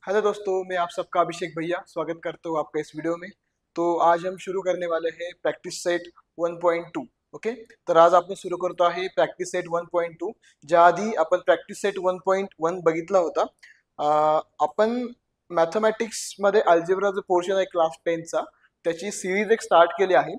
Hello दोस्तों, मैं आप सबका अभिषेक भैया स्वागत करता हूँ आपका इस वीडियो में। तो आज हम शुरू करने वाले हैं प्रॅक्टिस सेट 1.2. ओके, तर आज आपण सुरू करतो आहे प्रॅक्टिस सेट 1.2. ज्या आधी आपण प्रॅक्टिस सेट 1.1 बघितला होता. आपण मॅथमॅटिक्स मध्ये अल्जेब्रा जो पोर्शन आहे क्लास 10चा त्याची सिरीज एक स्टार्ट केली आहे.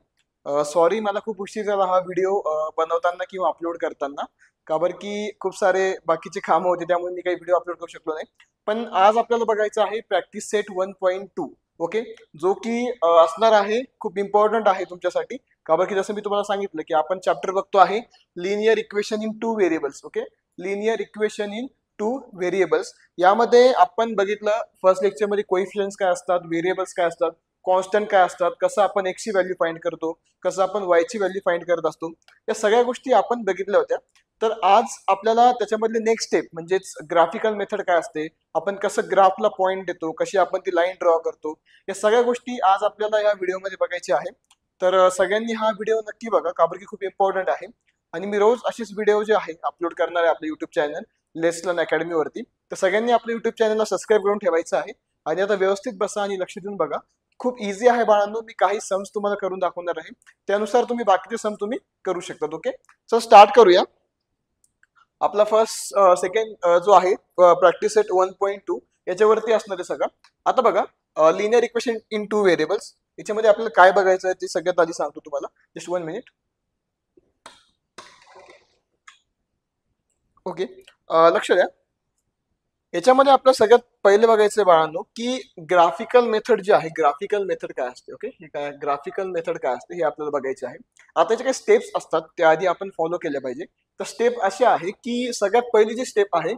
सॉरी, मला खूप उशीर झाला हा व्हिडिओ बनवताना किंवा अपलोड करताना, का बरं की खूप सारे बाकीचे कामं होते त्यामुळे मी काही व्हिडिओ अपलोड करू शकलो नाही. पण आज आपल्याला बघायचं आहे प्रॅक्टिस सेट 1.2. ओके, जो की असणार आहे खूप इम्पॉर्टंट आहे तुमच्यासाठी. का बरं की जसं मी तुम्हाला सांगितलं की आपण चॅप्टर बघतो आहे linear equation in two variables. Okay, linear equation in two variables. यामध्ये आपण बघितलं फर्स्ट लेक्चर मध्ये कोइफिशियंट्स काय असतात, व्हेरिएबल्स काय असतात, कॉन्स्टंट काय असतात, कसं आपण एक्स ची व्हॅल्यू फाइंड करतो, कसं आपण वाय ची व्हॅल्यू फाइंड करत असतो, या सगळ्या गोष्टी आपण बघितल्या होत्या. तर आज आपल्याला त्याच्यामधले नेक्स्ट स्टेप म्हणजेच ग्राफिकल मेथड काय असते, आपण कसं ग्राफला पॉइंट देतो, कशी आपण ती लाईन ड्रॉ करतो, या सगळ्या गोष्टी आज आपल्याला या व्हिडिओमध्ये बघायच्या आहे. तर सगळ्यांनी हा व्हिडिओ नक्की बघा, का बरं की खूप इम्पॉर्टंट आहे. आणि मी रोज अशीच व्हिडिओ जे आहे अपलोड करणार आहे आपल्या युट्यूब चॅनल लेट्स लर्न अकॅडमीवरती. तर सगळ्यांनी आपल्या युट्यूब चॅनलला सबस्क्राईब करून ठेवायचं आहे. आणि आता व्यवस्थित बसा आणि लक्ष देऊन बघा. खूप इझी आहे बाळांनो, मी काही सम्स तुम्हाला करून दाखवणार आहे, त्यानुसार तुम्ही बाकीचे सम तुम्ही करू शकता. ओके, सो स्टार्ट करूया. आपला फर्स्ट सेकंड जो आहे प्रॅक्टिस सेट 1.2 याच्यावरती असणार आहे सगळं. आता बघा linear equation in two variables, याच्यामध्ये आपल्याला काय बघायचं आहे ते सगळ्यात आधी सांगतो तुम्हाला. Just 1 minute. ओके, लक्ष द्या. याच्यामध्ये आपलं सगळ्यात पहिले बघायचं बाळांनो की ग्राफिकल मेथड जी आहे, ग्राफिकल मेथड काय असते. ओके, हे काय ग्राफिकल मेथड काय असते हे आपल्याला बघायचे आहे. आता याचे काही स्टेप्स असतात त्या आधी आपण फॉलो केल्या पाहिजे. तर स्टेप अशी आहे की सगळ्यात पहिली जी स्टेप आहे,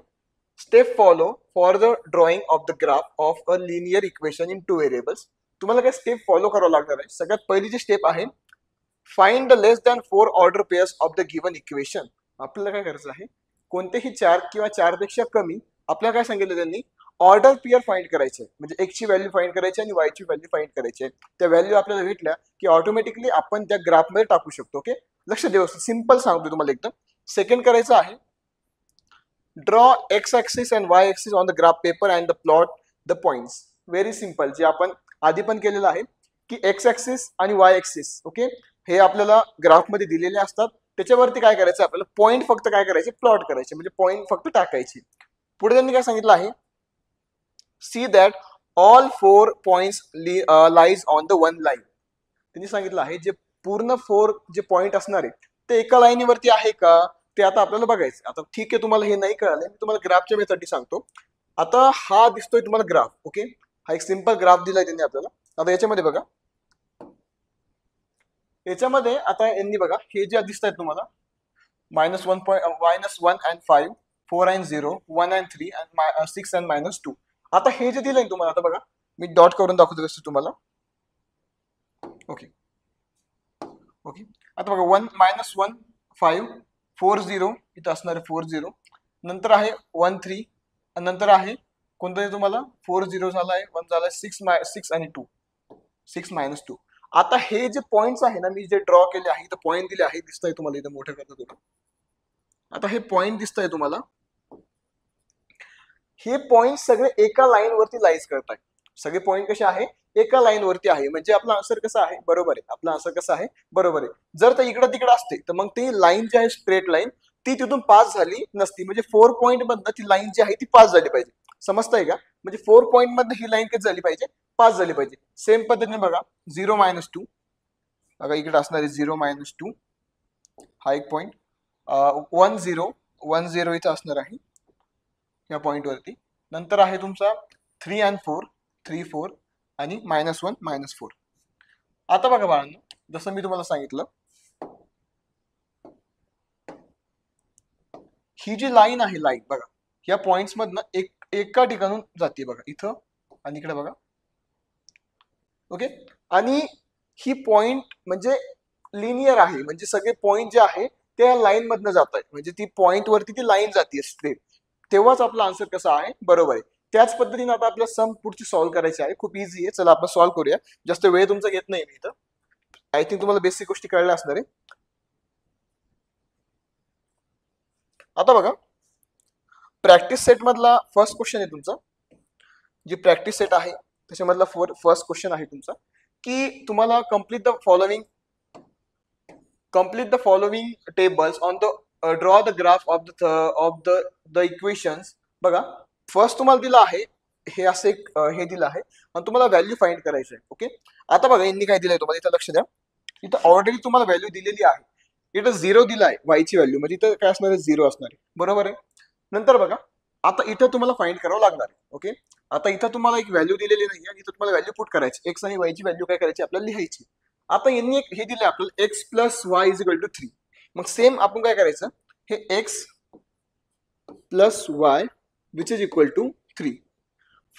step follow for the drawing of the graph of a linear equation in two variables. तुम्हाला काय स्टेप फॉलो करावं लागणार आहे. सगळ्यात पहिली जी स्टेप आहे, find the less than 4 order pairs of the given equation. आपल्याला काय करायचं आहे, कोणतेही 4 किंवा 4 पेक्षा कमी, आपल्याला काय सांगितलं त्यांनी, ऑर्डर पेयर फाइंड करायचे, म्हणजे एक्स ची व्हॅल्यू फाइंड करायची आणि वाय ची व्हॅल्यू फाइंड करायची. त्या व्हॅल्यू आपल्याला भेटल्या की ऑटोमॅटिकली आपण त्या ग्राफमध्ये टाकू शकतो. ओके, लक्ष देऊ, सिंपल सांगतो तुम्हाला एकदम. सेकंड करायचं आहे, draw x axis and Y axis on the graph paper and the plot the points. Very simple, जे आपण आधी पण केलेलं आहे की एक्स ऍक्सिस आणि वाय ऍक्सिस ओके हे आपल्याला ग्राफमध्ये दिलेले असतात. त्याच्यावरती काय करायचं, आपल्याला पॉईंट फक्त काय करायचे, प्लॉट करायचे, म्हणजे पॉईंट फक्त टाकायचे. पुढे त्यांनी काय सांगितलं आहे, see that all 4 points lies on the one line. त्यांनी सांगितलं आहे जे पूर्ण 4 जे पॉइंट असणार आहे ते एका लाईनीवरती आहे का, ते आता आपल्याला बघायचं. आता ठीक आहे, तुम्हाला हे नाही कळालं, मी तुम्हाला ग्राफच्या मेथडनी सांगतो. आता हा दिसतोय तुम्हाला ग्राफ. ओके, हा एक सिंपल ग्राफ दिलाय त्यांनी आपल्याला. आता याच्यामध्ये बघा, याच्यामध्ये आता यांनी बघा हे जे दिसत आहेत तुम्हाला, -1 and 5, 4 and 0, 1 and 3 and 6 and -2. आता हे जे दिलंय तुम्हाला, आता बघा मी डॉट करून दाखवतो व्यवस्थित तुम्हाला. ओके ओके, आता बघा 1 -1 5 4 0 इथं असणार आहे 4 0, नंतर आहे 1 3, नंतर आहे कोणतं तुम्हाला 4 0 झालाय, 1 झालाय, 6 आणि 2, 6 -2. आता हे जे पॉइंट्स आहे ना, मी जे ड्रॉ केले आहे, तर पॉइंट दिले आहे, दिसतंय तुम्हाला इथं मोठं करतो तुम्ही. आता हे पॉइंट दिसतंय तुम्हाला, हे पॉइंट सगळे एका लाईन वरती लाईज करताय. सगळे पॉइंट कसे आहे, एका लाईन वरती आहे, म्हणजे आपला आन्सर कसा आहे, बरोबर आहे. आपला आन्सर कसा आहे, बरोबर आहे. जर ते इकडं तिकडं असते तर मग ती लाईन जी आहे स्ट्रेट लाईन ती तिथून पास झाली नसती. म्हणजे 4 पॉईंट मधनं ती लाईन जी आहे ती पास झाली पाहिजे. समजताय का, म्हणजे 4 पॉईंट मधनं ही लाईन कधी झाली पाहिजे, पास झाली पाहिजे. सेम पद्धतीने बघा 0 -2, बघा इकडे असणार आहे 0 -2, हा एक पॉइंट. 1 0 1 0 इथं असणार आहे या पॉइंट वरती. नंतर आहे तुमचा 3 अँड 4, 3 4 आणि -1 -4. आता बघा बाळांनो, जसं मी तुम्हाला सांगितलं, ही जी लाईन आहे, लाईन बघा या पॉइंट्स मधनं एका ठिकाणून जाते बघा, इथं आणि इकडे बघा. ओके, आणि ही पॉइंट म्हणजे लिनियर आहे, म्हणजे सगळे पॉइंट जे आहे त्या लाईन मधनं जात आहे, म्हणजे ती पॉइंट वरती ती लाईन जाते स्ट्रेट. तेव्हाच आपला आन्सर कसा आहे, बरोबर आहे. त्याच पद्धतीने आता आपल्या सम पुढची सॉल्व्ह करायची आहे. खूप इझी आहे, चला आपण सॉल्व्ह करूया. जास्त वेळ तुमचा घेत नाही मी इथं. आय थिंक तुम्हाला बेसिक गोष्टी कळल्या असणार आहे. आता बघा प्रॅक्टिस सेट मधला फर्स्ट क्वेश्चन आहे तुमचा, जी प्रॅक्टिस सेट आहे त्याच्यामधला फर्स्ट क्वेश्चन आहे तुमचा की तुम्हाला complete the following tables on the draw the graph of the equations. बघा फर्स्ट तुम्हाला दिलं आहे हे असे हे दिलं आहे आणि तुम्हाला व्हॅल्यू फाइंड करायचं आहे. ओके, आता बघा यांनी काय दिलंय तुम्हाला, इथं लक्ष द्या. इथं ऑलरेडी तुम्हाला व्हॅल्यू दिलेली आहे. इथं 0 दिला आहे वायची व्हॅल्यू, म्हणजे इथं काय असणार आहे, 0 असणार आहे. बरोबर आहे. नंतर बघा आता इथं तुम्हाला फाइंड करावं लागणार आहे. ओके, आता इथं तुम्हाला एक व्हॅल्यू दिलेली नाही आणि इथं तुम्हाला व्हॅल्यू पुट करायची. एक्स आणि वायची व्हॅल्यू काय करायची आपल्याला लिहायची. आता यांनी एक हे दिलं आपल्याला x plus y is equal to 3. मग सेम आपण काय करायचं, हे x plus y which is equal to 3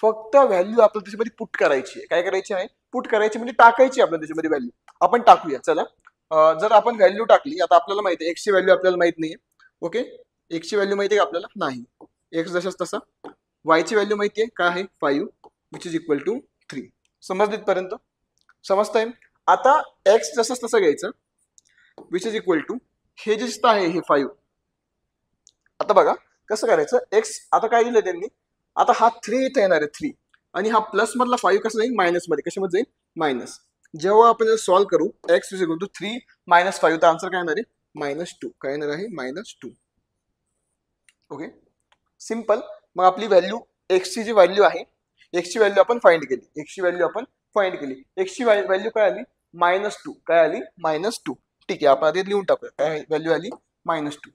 फक्त व्हॅल्यू आपल्याला त्याच्यामध्ये पुट करायची आहे. काय करायची आहे, पुट करायची म्हणजे टाकायची आपल्याला त्याच्यामध्ये व्हॅल्यू. आपण टाकूया चला. जर आपण व्हॅल्यू टाकली, आता आपल्याला माहिती आहे एक्सची व्हॅल्यू आपल्याला माहित नाही. ओके, एक्सची व्हॅल्यू माहिती आहे का आपल्याला, नाही. एक्स जशाच तसा. वायची व्हॅल्यू माहिती आहे काय आहे, 5 विच इज इक्वल टू 3. समजलं इथपर्यंत, समजतंय. आता एक्स जसंच तसं घ्यायचं विच इज इक्वल टू हे जे आहे हे 5. आता बघा कसं करायचं, एक्स आता काय दिलं त्यांनी, आता हा 3 इथं येणार आहे 3 आणि हा प्लस मधला 5 कसं जाईल, मायनस मध्ये. कशामध्ये जाईल, मायनस. जेव्हा आपण सॉल्व्ह करू x is equal to 3 minus 5 तर आन्सर काय येणार आहे, -2. काय येणार आहे, -2. Okay, simple. मग आपली व्हॅल्यू एक्सची जी व्हॅल्यू आहे, एक्सची व्हॅल्यू आपण फाइंड केली. एक्सची व्हॅल्यू आपण फाइंड केली. एक्सची व्हॅल्यू काय आली, -2. काय आली, -2. ठीक आहे, आपण आधी लिहून टाकूया. काय व्हॅल्यू आली, -2.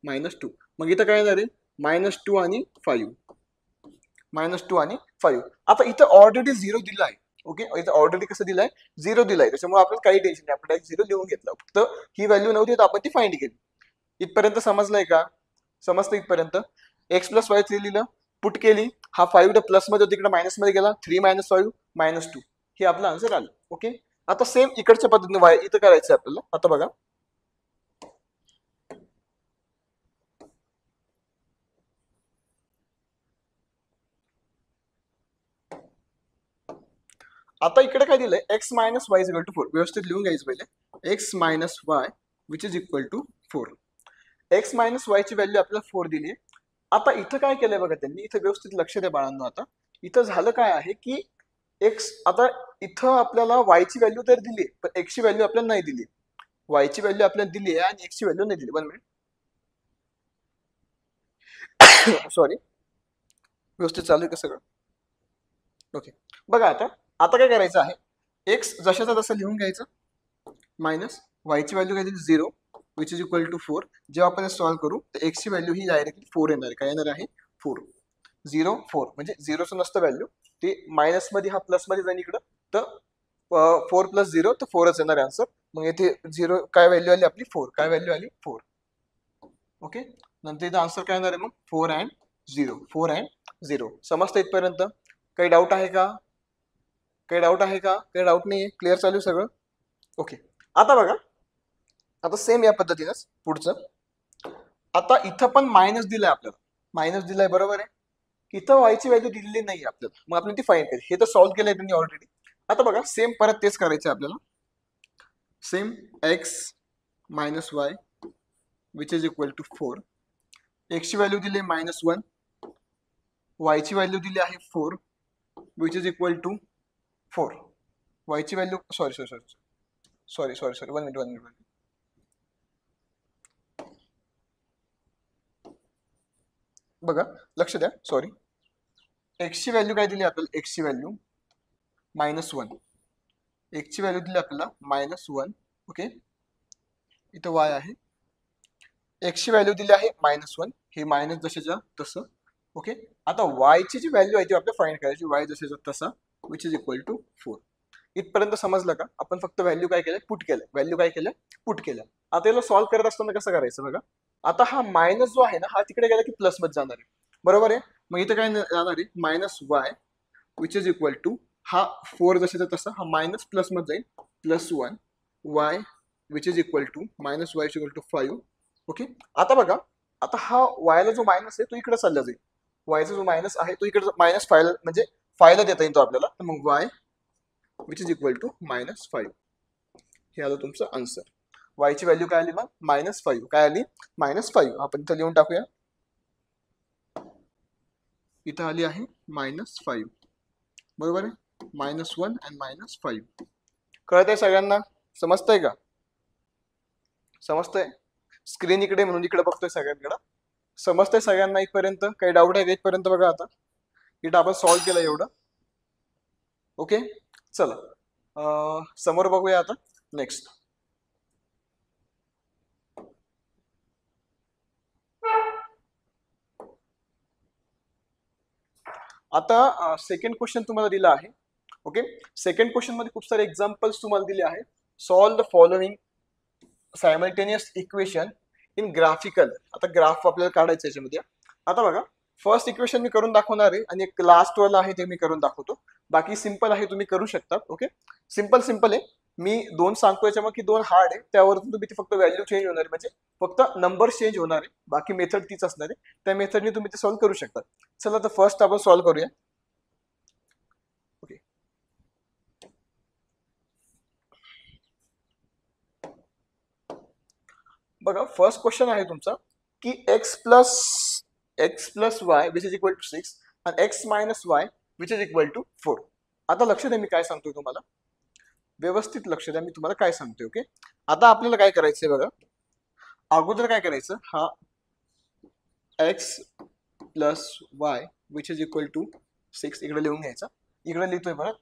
-2. मग इथं काय येणार आहे, -2 आणि 5. -2 आणि 5. आता इथं ऑलरेडी 0 दिला आहे. ओके, इथं ऑलरेडी कसं दिलंय, 0 दिलाय. त्याच्यामुळे आपल्याला काही टेन्शन नाही, आपण डायरेक्ट 0 लिहून घेतलं. फक्त ही व्हॅल्यू नव्हती तर आपण ती फाइंड केली. इथपर्यंत समजलंय का, समजतं इथपर्यंत. एक्स प्लस वाय 3 लिहिलं, पुट केली. हा 5 प्लस मध्ये तिकडे मायनस मध्ये गेला. 3 - 5 -2. हे आपलं आन्सर आलं. ओके, आता सेम इकडच्या पद्धतीने वाय इथं करायचं आपल्याला. आता बघा आता इकडे काय दिलंय, x minus y is equal to 4. व्यवस्थित लिहून घ्यायचं पहिले. X minus Y which is equal to 4. X minus y ची व्हॅल्यू आपल्याला 4 दिली आहे. आता इथं काय केलंय बघा त्यांनी, इथं व्यवस्थित लक्ष द्या बाळांनो. आता इथं झालं काय आहे की एक्स, आता इथं आपल्याला वाय ची व्हॅल्यू तर दिली पण एक्स ची व्हॅल्यू आपल्याला नाही दिली. वाय ची व्हॅल्यू आपल्याला दिली आहे आणि एक्स ची व्हॅल्यू नाही दिली. 1 मिनिट, सॉरी. व्यवस्थित चालू आहे का सगळं, ओके. बघा आता आता काय करायचं आहे, एक्स जशाचा तसं लिहून घ्यायचं. मायनस वायची व्हॅल्यू काय दिली, 0 विच इज इक्वल टू 4. जेव्हा आपण सॉल्व्ह करू तर एक्सची व्हॅल्यू ही डायरेक्टली 4 येणार आहे. काय येणार आहे, 4. 0 4 म्हणजे 0चं नसतं व्हॅल्यू, ते मायनस मध्ये हा प्लस मध्ये जाईल इकडं. तर 4 + 0 तर 4च येणार आहे आन्सर. मग येथे 0 काय व्हॅल्यू आली आपली, 4. काय व्हॅल्यू आली, 4. ओके, नंतर इथं आन्सर काय येणार आहे मग, 4 and 0. 4 and 0. समजतं इथपर्यंत, काही डाऊट आहे का, काही डाऊट आहे का, काही डाऊट नाही, क्लिअर चालू सगळं. ओके, आता बघा आता सेम या पद्धतीनंच पुढचं. आता इथं पण मायनस दिलाय आपल्याला, मायनस दिलाय बरोबर आहे. इथं वायची व्हॅल्यू दिलेली नाही आपल्याला, मग आपण ती फाइंड केली. हे तर सॉल्व्ह केलंय त्यांनी ऑलरेडी. आता बघा सेम परत तेच करायचं आपल्याला. Same X minus Y which is equal to 4. एक्सची व्हॅल्यू दिली -1, वायची व्हॅल्यू दिली आहे 4 विच इज इक्वल टू 4. वायची व्हॅल्यू सॉरी 1 मिनिट. बघा लक्ष द्या, सॉरी. एक्सची व्हॅल्यू काय दिली आपल्याला, एक्सची व्हॅल्यू -1. एक्सची व्हॅल्यू दिली आपल्याला -1. ओके, इथं वाय आहे. एक्सची व्हॅल्यू दिली आहे -1. हे मायनस जशाच्या तसं. ओके, आता वायची जी व्हॅल्यू आहे ती आपल्याला फाइंड करायची. वाय जशाच्या तसा विच इज इक्वल टू 4. इथपर्यंत समजलं का, आपण फक्त व्हॅल्यू काय केलं, पुट केलं. व्हॅल्यू काय केलं, पुट केलं. आता याला सॉल्व्ह करत असताना कसं करायचं बघा. आता हा मायनस जो आहे ना, हा तिकडे गेला की प्लस मध्ये जाणार आहे, बरोबर आहे. मग इथं काय जाणार आहे, -y which is equal to हा 4 जशाचा तसा हा मायनस प्लस मध्ये जाईल, +1 y which is equal to -y is equal to 5. Okay, आता बघा आता हा वायला जो मायनस आहे तो इकडे चालला जाईल. वायचा जो मायनस आहे तो इकडे मायनस 5 म्हणजे 5 ला देता येईल तो आपल्याला. तर मग y which is equal to -5. हे आलं तुमचं आन्सर. वायची व्हॅल्यू काय आली मग, -5. काय आली, -5. आपण इथं लिहून टाकूया. इथं आली आहे -5, बरोबर आहे, -1 आणि -5. कळत आहे सगळ्यांना? समजतंय का? समजतंय? स्क्रीन इकडे म्हणून इकडे बघतोय सगळ्यांकडे. समजतंय सगळ्यांना इथपर्यंत? काही डाऊट आहे का इथपर्यंत? बघा आता इथं आपण सॉल्व्ह केलं एवढं. ओके, चला समोर बघूया आता नेक्स्ट. आता सेकंड क्वेश्चन तुम्हाला दिला आहे. ओके, सेकंड क्वेश्चन मध्ये खूप सारे एक्झाम्पल्स तुम्हाला दिले आहेत. Solve the following simultaneous equation in graphical. आता ग्राफ आपल्याला काढायचं याच्यामध्ये. आता बघा, फर्स्ट इक्वेशन मी करून दाखवणार आहे आणि एक लास्ट वाला आहे ते मी करून दाखवतो. बाकी सिंपल आहे, तुम्ही करू शकता. ओके, सिंपल आहे. मी 2 सांगतो याच्यामध्ये की 2 हार्ड आहे, त्यावरून तुम्ही ती फक्त व्हॅल्यू चेंज होणार आहे, म्हणजे फक्त नंबर चेंज होणार आहे, बाकी मेथड तीच असणार आहे. त्या मेथडने तुम्ही ते सॉल्व्ह करू शकता. चला तर फर्स्ट आपण सॉल्व्ह करूया. ओके, बघा फर्स्ट क्वेश्चन आहे तुमचा की x plus y which is equal to 6 आणि x minus y which is equal to 4. आता लक्ष द्या, मी काय सांगतोय तुम्हाला, व्यवस्थित लक्ष द्या मी तुम्हाला काय सांगतोय. ओके, आता आपल्याला काय करायचंय बघा, अगोदर काय करायचं, हा x plus y which is equal to 6 इकडे लिहून घ्यायचा. इकडे लिहितोय बघा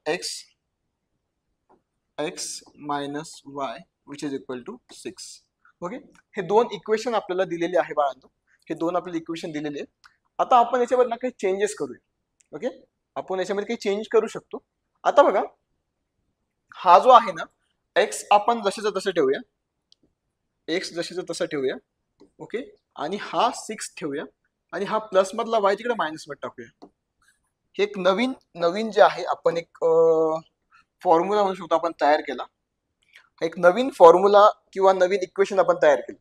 x minus y which is equal to 6. Okay, हे 2 इक्वेशन आपल्याला दिलेले आहे बाळांनो, हे 2 आपल्याला इक्वेशन दिलेले आहेत. आता आपण याच्यावर ना काही चेंजेस करूया. ओके, आपण याच्यामध्ये काही चेंज करू शकतो. आता बघा, हा जो आहे ना x आपण जशाचा तसं ठेवूया, x जशाचा तसं ठेवूया. ओके, आणि हा 6 ठेवूया आणि हा प्लस मधला y तिकडे मायनस मध्ये टाकूया. हे एक नवीन नवीन जे आहे आपण एक फॉर्म्युला म्हणू शकतो आपण तयार केला. एक नवीन फॉर्म्युला किंवा नवीन इक्वेशन आपण तयार केलं.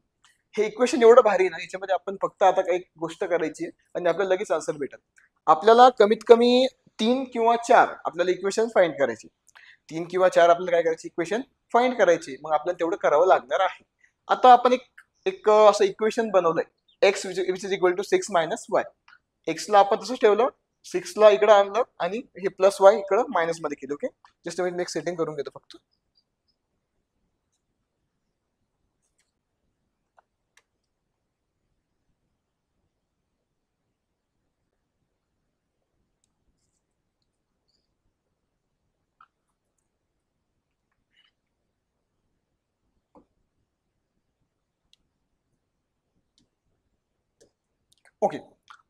हे इक्वेशन एवढं भारी ना, याच्यामध्ये आपण फक्त आता काही गोष्ट करायची आणि आपल्याला लगेच आन्सर भेटेल. आपल्याला कमीत कमी 3 किंवा 4 आपल्याला इक्वेशन फाइंड करायची. 3 किंवा 4 आपल्याला काय करायची, इक्वेशन फाइंड करायची. मग आपल्याला तेवढं करावं लागणार आहे. आता आपण एक एक असं इक्वेशन बनवलंय, x which is equal to 6 minus y. एक्सला आपण तसंच ठेवलं, 6ला इकडं आणलं आणि हे प्लस वाय इकडं मायनस मध्ये केलं. ओके, जस्ट मी एक सेटिंग करून घेतो फक्त. ओके,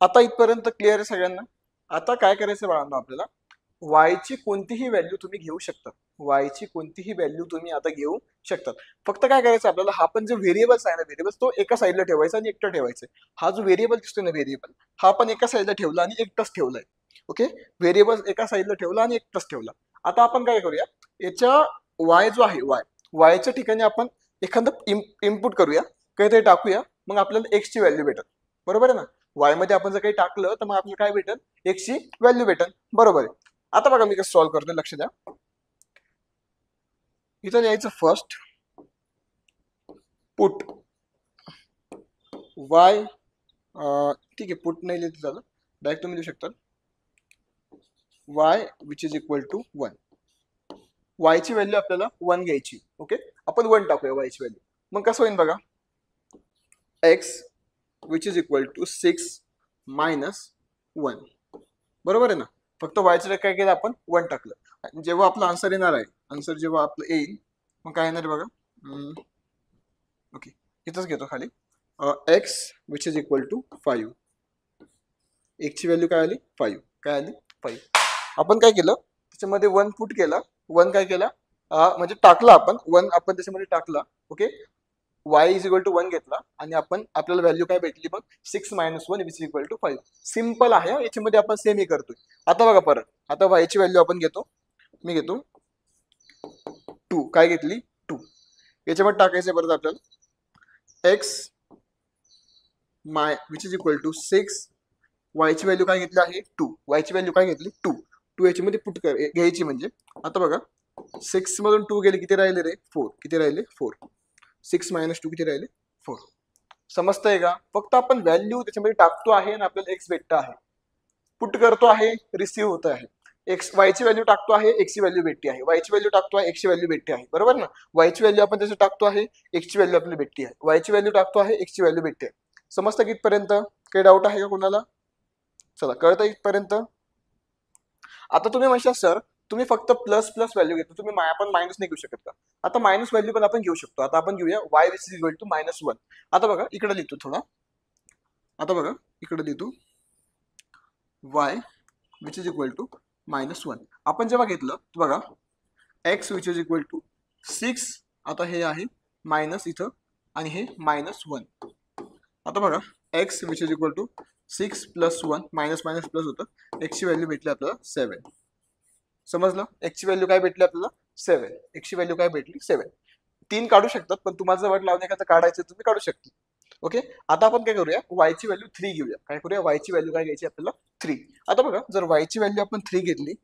आता इथपर्यंत क्लिअर आहे सगळ्यांना? आता काय करायचं बाळांनो, आपल्याला वायची कोणतीही व्हॅल्यू तुम्ही घेऊ शकता. वायची कोणतीही व्हॅल्यू तुम्ही आता घेऊ शकतात. फक्त काय करायचं आपल्याला, हा पण जो व्हेरिएबल्स आहे ना, व्हेरिएबल्स तो एका साईडला ठेवायचा आणि एकटं ठेवायचं. हा जो व्हेरिएबल दिसतोय ना, व्हेरिएबल हा पण एका साईडला ठेवला आणि एकटाच ठेवलाय. ओके, व्हेरिएबल एका साईडला ठेवला आणि एकटाच ठेवला. आता आपण काय करूया, याच्या वाय जो आहे वायच्या ठिकाणी आपण एखादं इनपुट करूया, काहीतरी टाकूया, मग आपल्याला एक्स ची व्हॅल्यू भेटेल. बरोबर आहे ना? वाय मध्ये आपण जर काही टाकलं तर मग आपल्याला काय भेटेल, एक्स ची व्हॅल्यू भेटेल. बरोबर आहे. आता बघा मी कसं सॉल्व्ह करतोय, लक्ष द्या. इथं यायचं फर्स्ट पुट वाय, ठीक आहे पुट नाही लिहिलं झालं, डायरेक्ट तुम्ही लिहू शकता Y which is equal to 1. वायची व्हॅल्यू आपल्याला 1 घ्यायची. ओके, आपण 1 टाकूया वायची व्हॅल्यू. मग कसं होईल बघा, x which is equal to 6 minus 1. बरोबर आहे ना? फक्त वायचं काय केलं आपण, 1 टाकलं. जेव्हा आपला आन्सर येणार आहे, आन्सर जेव्हा आपलं येईल मग काय येणार बघा. ओके, इथंच घेतो खाली, X which is equal to 5. एक्सची व्हॅल्यू काय आली, 5. काय आली, 5. आपण काय केलं, त्याच्यामध्ये 1 पुट केला. 1 काय केला, म्हणजे टाकला आपण 1 आपण त्याच्यामध्ये टाकला. Okay, y is equal to 1 घेतला आणि आपण आपल्याला व्हॅल्यू काय भेटली मग 6 minus 1 which is equal to 5. Simple आहे, याच्यामध्ये आपण सेम ही करतोय. आता बघा परत, आता y ची व्हॅल्यू आपण घेतो, मी घेतो 2. काय घेतली, 2. याच्यामध्ये टाकायचं परत आपल्याला x my which is equal to 6. y ची व्हॅल्यू काय घेतली आहे, 2. y ची व्हॅल्यू काय घेतली, 2. 2 याच्यामध्ये पुट घ्यायची. म्हणजे आता बघा 6 मधून 2 गेले, किती राहिले रे, 4. किती राहिले, 4. 6 मायनस 2 किती राहिले, 4. समजतंय का? फक्त आपण व्हॅल्यू त्याच्यामध्ये टाकतो आहे आणि आपल्याला एक्स भेटतं आहे. पुट करतो आहे, रिसीव्ह होत आहे. एक्स वायची व्हॅल्यू टाकतो आहे, एक्सची व्हॅल्यू भेटती आहे. वायची व्हॅल्यू टाकतो आहे, एक्सची व्हॅल्यू भेटते आहे. बरोबर ना? वायची व्हॅल्यू आपण त्याची टाकतो आहे, एक्सची व्हॅल्यू आपल्याला भेटती आहे. वायची व्हॅल्यू टाकतो आहे, एक्सची व्हॅल्यू भेटते आहे. समजतं कितपर्यंत? काही डाऊट आहे का कोणाला? चला, कळतं इथपर्यंत? आता तुम्ही म्हणशाल सर तुम्ही फक्त प्लस प्लस व्हॅल्यू घेतो, तुम्ही आपण मायनस नाही घेऊ शकत का? आता मायनस व्हॅल्यू पण आपण घेऊ शकतो. आता आपण घेऊया y which is equal to -1. आता बघा इकडे लिहितो थोडा. आता बघा इकडे लिहितो y which is equal to -1. आपण जेव्हा घेतलं बघा x which is equal to 6. आता हे आहे मायनस इथं आणि हे -1. आता बघा x which is equal to 6 + 1 minus minus plus होतं. x ची व्हॅल्यू भेटली आपल्याला 7. समजलं? x ची व्हॅल्यू काय भेटली आपल्याला 7. x ची व्हॅल्यू काय भेटली 7. 3 काढू शकतात पण तुम्हाला जर वाट लावणे का काढायचं तुम्ही काढू शकता. ओके, आता आपण काय करूया y ची व्हॅल्यू 3 घेऊया. काय करूया y ची व्हॅल्यू काय घ्यायची आपल्याला 3. आता बघा जर y ची व्हॅल्यू आपण 3 घेतली,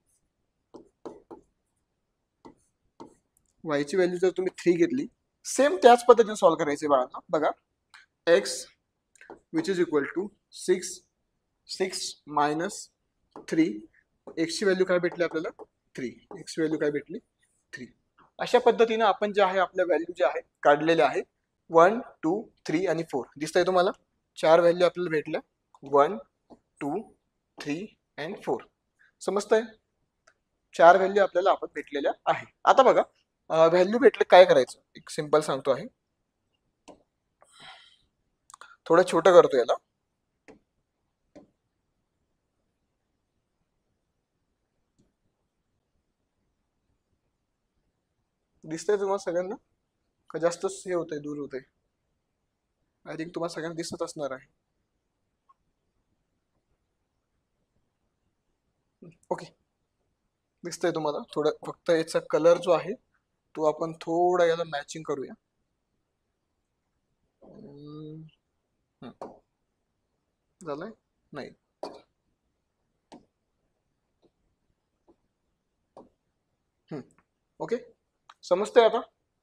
y ची व्हॅल्यू जर तुम्ही 3 घेतली, सेम त्याच पद्धतीने सॉल्व्ह करायचे बाळांना. बघा x which is equal to 6 - 3. x ची व्हॅल्यू काय भेटली आपल्याला 3. x ची व्हॅल्यू काय भेटली 3. अशा पद्धतीने आपण जे आहे आपल्या व्हॅल्यू जे आहे काढलेले आहे 1, 2, 3 आणि 4. दिसतंय तुम्हाला? 4 व्हॅल्यू आपल्याला भेटल्या 1, 2, 3 आणि 4. समजतंय? 4 व्हॅल्यू आपल्याला आपण भेटलेल्या आहे. आता बघा व्हॅल्यू भेटले काय करायचं, एक सिंपल सांगतो आहे. थोडं छोटं करतो याला. दिसतंय तुम्हाला सगळ्यांना का जास्त हे होतंय, दूर होतंय? आय थिंक तुम्हाला सगळ्यांना दिसत असणार आहे. ओके, दिसतंय तुम्हाला? थोडं फक्त याचा कलर जो आहे तो आपण थोडा याला मॅचिंग करूया. झालंय? नाही. ओके, समजतंय आता?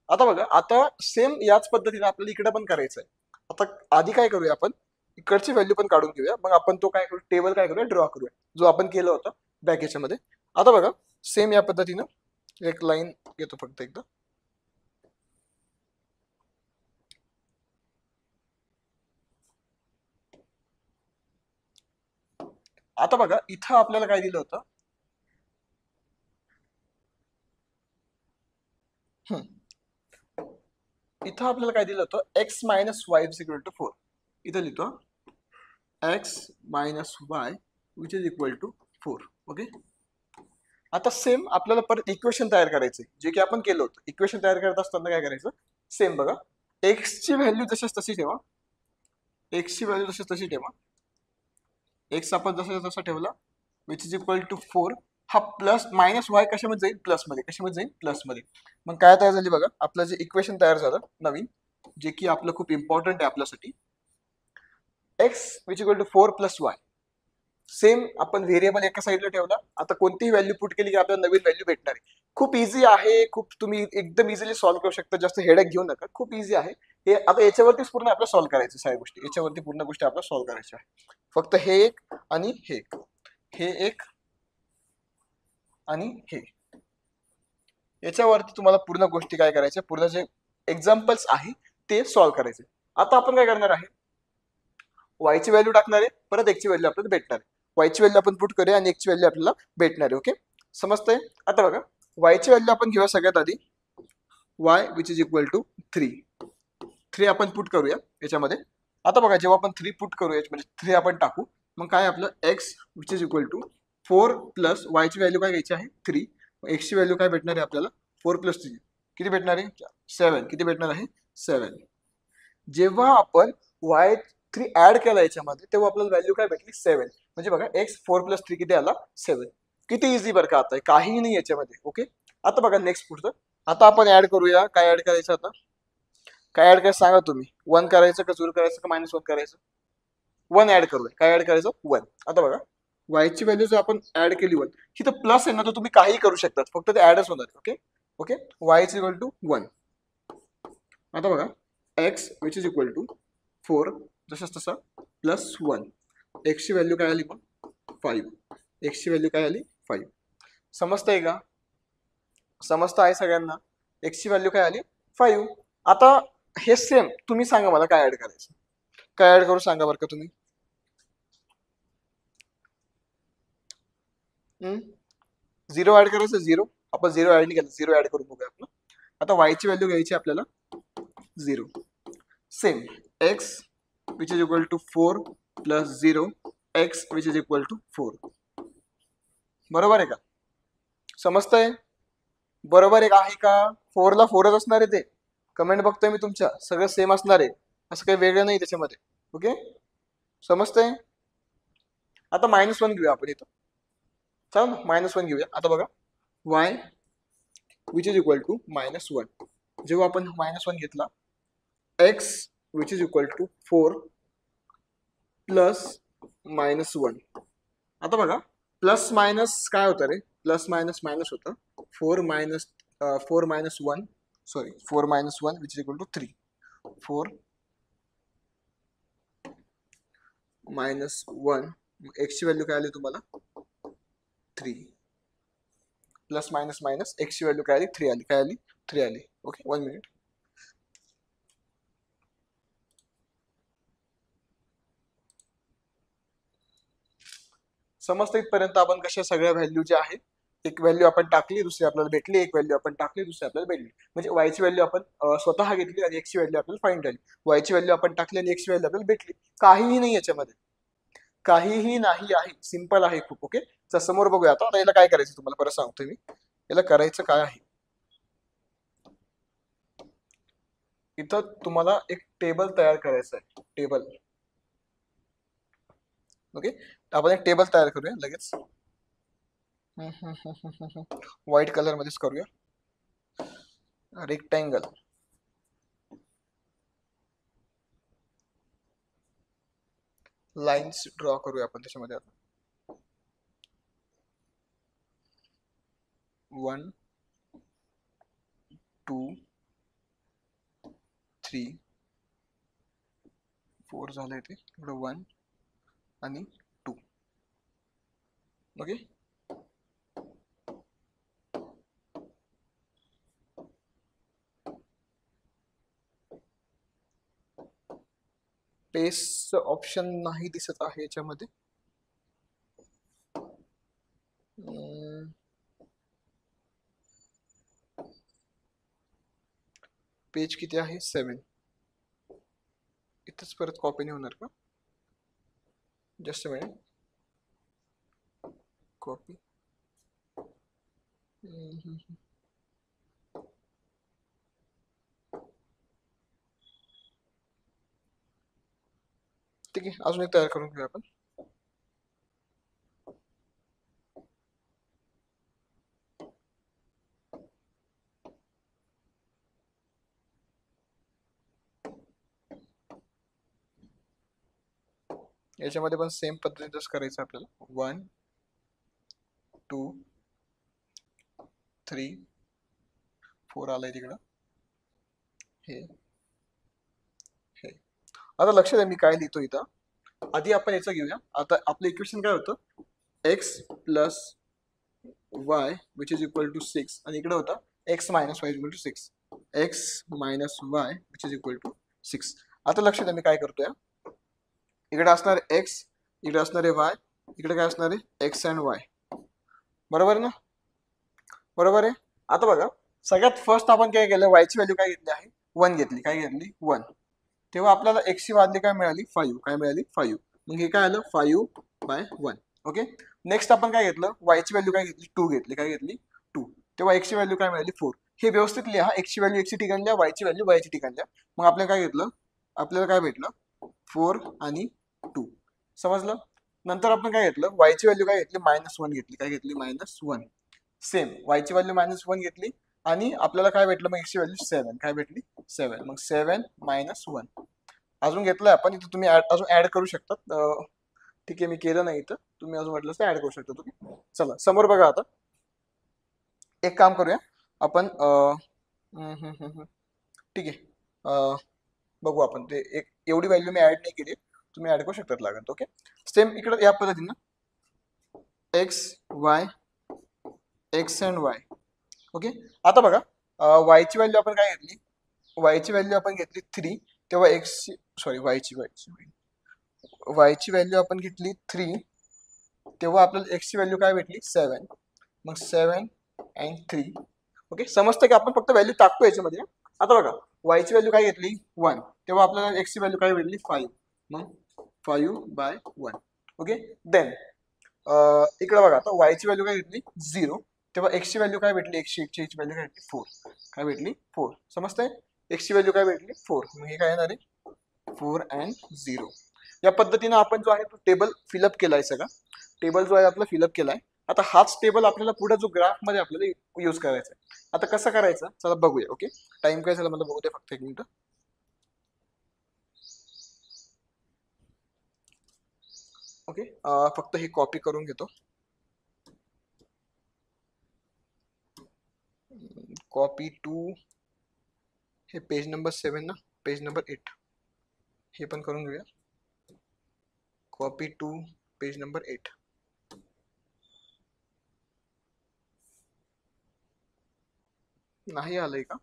आता बघा आता सेम याच पद्धतीने आपल्याला इकडे पण करायचं आहे. आता आधी काय करूया आपण इकडची व्हॅल्यू पण काढून घेऊया, मग आपण तो काय करू टेबल काय करूया ड्रॉ करूया जो आपण केलं होतं बॅक याच्यामध्ये. आता बघा सेम या पद्धतीनं एक लाईन घेतो फक्त एकदा. आता बघा इथं आपल्याला काय दिलं होतं, इथं आपल्याला काय दिलं होतं x - y is equal to 4. इथं लिहितो x - y which is equal to 4. Okay, आता सेम आपल्याला परत इक्वेशन तयार करायचं जे की आपण केलं होतं. इक्वेशन तयार करत असताना काय करायचं सेम बघा x ची व्हॅल्यू जशीच तशी ठेवा. x ची व्हॅल्यू जशीच तशी ठेवा. x आपण जसा तसा ठेवला विच इज इक्वल टू 4. हा प्लस -y कशामध्ये जाईल प्लसमध्ये, कशामध्ये जाईल प्लसमध्ये. मग काय तयार झाली बघा आपलं जे इक्वेशन तयार झालं नवीन, जे की आपलं खूप इम्पॉर्टंट आहे आपल्यासाठी. x which equal to 4 + y. Same आपण व्हेरिएबल एका साईडला ठेवला. आता कोणतीही व्हॅल्यू पुट केली की आपल्याला नवीन व्हॅल्यू भेटणार आहे. खूप इझी आहे, खूप तुम्ही एकदम इझिली सॉल्व्ह करू शकता. जास्त हेडेक घेऊ नका, खूप इझी आहे हे. आता याच्यावरतीच पूर्ण आपल्याला सॉल्व्ह करायचं सगळ्या गोष्टी, याच्यावरती पूर्ण गोष्टी आपल्याला सॉल्व्ह करायच्या आहे. फक्त हे एक आणि हे एक, हे एक आणि हे, याच्यावरती तुम्हाला पूर्ण गोष्टी काय करायच्या, पूर्ण जे एक्झाम्पल्स आहे ते सॉल्व्ह करायचे. आता आपण काय करणार आहे y ची व्हॅल्यू टाकणार आहे, परत x ची व्हॅल्यू आपल्याला भेटणार आहे. y ची व्हॅल्यू आपण पुट करूया आणि x ची व्हॅल्यू आपल्याला भेटणार आहे. ओके, समजतंय? आता बघा y ची व्हॅल्यू आपण घेऊया सगळ्यात आधी y which is equal to 3 आपण पुट करूया याच्यामध्ये. आता बघा जेव्हा आपण 3 पुट करूया म्हणजे 3 आपण टाकू, मग काय आपलं x which is equal to 4 + y ची व्हॅल्यू काय घ्यायची आहे 3. x ची व्हॅल्यू काय भेटणार आहे आपल्याला 4 + 3 किती भेटणार आहे 7. किती भेटणार आहे 7. जेव्हा आपण y3 ऍड केला याच्यामध्ये तेव्हा आपल्याला व्हॅल्यू काय भेटली 7. म्हणजे बघा x 4 + 3 किती आला 7. किती इझी बरं का, आता काही नाही याच्यामध्ये. ओके, आता बघा नेक्स्ट पुढचं. आता आपण ऍड करूया. काय ऍड करायचं आता, काय ऍड करायचं सांगा तुम्ही. 1 करायचं का 0 करायचं का -1 करायचं? 1 ऍड करूया. काय ऍड करायचं 1. आता बघा y ची व्हॅल्यू जर आपण ऍड केली 1, ही तर प्लस आहे ना, तर तुम्ही काही करू शकतात, फक्त ते ऍडच होणार. Okay okay, y is equal to 1. आता बघा x which is equal to 4 जसंच तसा +1. x ची व्हॅल्यू काय आली मग 5. एक्सची व्हॅल्यू काय आली 5. समजतंय का? समजतं आहे सगळ्यांना? एक्सची व्हॅल्यू काय आली 5. आता हे सेम तुम्ही सांगा मला काय ऍड करायचं. काय ऍड करू सांगा बरं का तुम्ही. 0 ऍड करायचं. 0 आपण 0 ऍड नाही केलं. 0 ऍड करून बघूया आपण. आता वायची व्हॅल्यू घ्यायची आपल्याला 0. Same x which is equal to 4 plus 0 x which is equal to 4. बरोबर आहे का? समजतंय? बरोबर आहे का? 4 ला 4च असणार आहे. ते कमेंट बघतोय मी तुमच्या, सगळं सेम असणार आहे, असं काही वेगळं नाही त्याच्यामध्ये. ओके, समजतंय? आता -1 घेऊया आपण इथं. चल -1 घेऊया. आता बघा y which is equal to -1. जेव्हा आपण -1 घेतला, x which is equal to 4 plus -1. आता बघा प्लस मायनस काय होतं रे? प्लस मायनस मायनस होतं. 4 minus 1 sorry 4 minus 1 which is equal to 3. 4 minus 1 x ची व्हॅल्यू काय आली तुम्हाला 3. प्लस मायनस मायनस x ची व्हॅल्यू काय आली 3 आली. काय आली 3 आली. Okay, 1 minute. समजतं इथपर्यंत आपण कशा सगळ्या व्हॅल्यू ज्या आहेत, एक व्हॅल्यू आपण टाकली, दुसरी आपल्याला भेटली, एक व्हॅल्यू आपण टाकली, दुसरी आपल्याला भेटली. म्हणजे वायची व्हॅल्यू आपण स्वतः घेतली आणि एक्सची व्हॅल्यू आपल्याला फाइंड झाली. वायची व्हॅल्यू आपण टाकली आणि एक्सची व्हॅल्यू आपल्याला भेटली. काहीही नाही याच्यामध्ये, काहीही नाही आहे. सिंपल आहे खूप. ओके, तर समोर बघूया. आता याला काय करायचं तुम्हाला परत सांगतोय मी. याला करायचं काय आहे, इथं तुम्हाला एक टेबल तयार करायचं आहे. टेबल. ओके, आपण एक टेबल तयार करूया लगेच. व्हाईट कलर मध्येच करूया. रेक्टँगल. लाईन्स ड्रॉ करूया आपण त्याच्यामध्ये. आता 1 2 3 4 झालंय ते. 1 आणि 2. ओके, पेस्ट ऑप्शन नाही दिसत आहे याच्यामध्ये. पेज किती आहे 7. इथंच परत कॉपी नाही होणार का? Just a minute. कॉपी. ठीक आहे, अजून एक तयार करून घेऊया आपण. याच्यामध्ये पण सेम पद्धतीतच करायचं आपल्याला. 1 2 3 4 आलंय तिकडं. हे हे आता लक्ष द्या मी काय लिहितो इथं. आधी आपण याचं घेऊया. आता आपलं इक्वेशन काय होतं, x plus y which is equal to 6 आणि इकडे होता x minus y equal to 6. x minus Y which is equal to 6. आता लक्ष द्या मी काय करतोय. इकडे असणार x, इकडे असणार आहे y, इकडे काय असणार आहे x अँड y. बरोबर ना? बरोबर आहे. आता बघा सगळ्यात फर्स्ट आपण काय केलं, y ची व्हॅल्यू काय घेतली आहे 1 घेतली. काय घेतली 1. तेव्हा आपल्याला x ची व्हॅल्यू काय मिळाली 5. काय मिळाली 5. मग हे काय आलं 5/1. ओके, नेक्स्ट आपण काय घेतलं, y ची व्हॅल्यू काय घेतली 2 घेतली. काय घेतली 2. तेव्हा x ची व्हॅल्यू काय मिळाली 4. हे व्यवस्थित लिहा. x ची व्हॅल्यू x ची ठिकाणी द्या, y ची व्हॅल्यू y ची ठिकाणी द्या. मग आपल्याला काय घेतलं, आपल्याला काय भेटलं 4 आणि 2. समजलं? नंतर आपण काय घेतलं, y ची व्हॅल्यू काय घेतली -1 घेतली. काय घेतली -1. सेम y ची व्हॅल्यू -1 घेतली आणि आपल्याला काय भेटलं मग x ची व्हॅल्यू 7. काय भेटली 7. मग 7 - 1 अजून घेतलंय आपण. इथं तुम्ही अजून ऍड करू शकतात. ठीक आहे, मी केलं नाही इथं, तुम्ही अजून म्हटलं तर ऍड करू शकता तुम्ही. चला समोर बघा. आता एक काम करूया आपण. ठीक आहे, बघू आपण ते. एक एवढी व्हॅल्यू मी ऍड नाही केली, तुम्ही ऍड करू शकतात लागेल. ओके, सेम इकडे या पद्धतीनं x Y x and Y. Okay, आता बघा वायची व्हॅल्यू आपण काय घेतली, वायची व्हॅल्यू आपण घेतली 3, तेव्हा एक्स सॉरी वायची व्हॅल्यू आपण घेतली 3, तेव्हा आपल्याला एक्सची व्हॅल्यू काय भेटली 7. मग 7 अँड 3. ओके, समजतं की आपण फक्त व्हॅल्यू टाकतो याच्यामध्ये. आता बघा वायची व्हॅल्यू काय घेतली 1, तेव्हा आपल्याला एक्सची व्हॅल्यू काय भेटली 5. मग 5/1. ओके, देन इकडे बघा आता वायची व्हॅल्यू काय घेतली 0, तेव्हा एक्सची व्हॅल्यू काय भेटली, एक्सची व्हॅल्यू काय भेटली 4. काय भेटली 4. समजतंय, एक्सची व्हॅल्यू काय भेटली 4. मग हे काय येणार आहे 4 अँड 0. या पद्धतीने आपण जो आहे तो टेबल फिलअप केलाय, सगळा टेबल जो आहे आपला फिलअप केलाय. आता हाच टेबल आपल्याला पुढे जो ग्राफ मध्ये आपल्याला यूज करायचा आहे. आता कसं करायचं चला बघूया. ओके, टाइम काय झाला मला बघू दे फक्त 1 मिनिट. ओके, फक्त हे कॉपी करून घेतो. कॉपी टू, हे पेज नंबर 7 ना, पेज नंबर 8 हे पण करून घेऊया. Copy to page number 8. नाही आलंय का?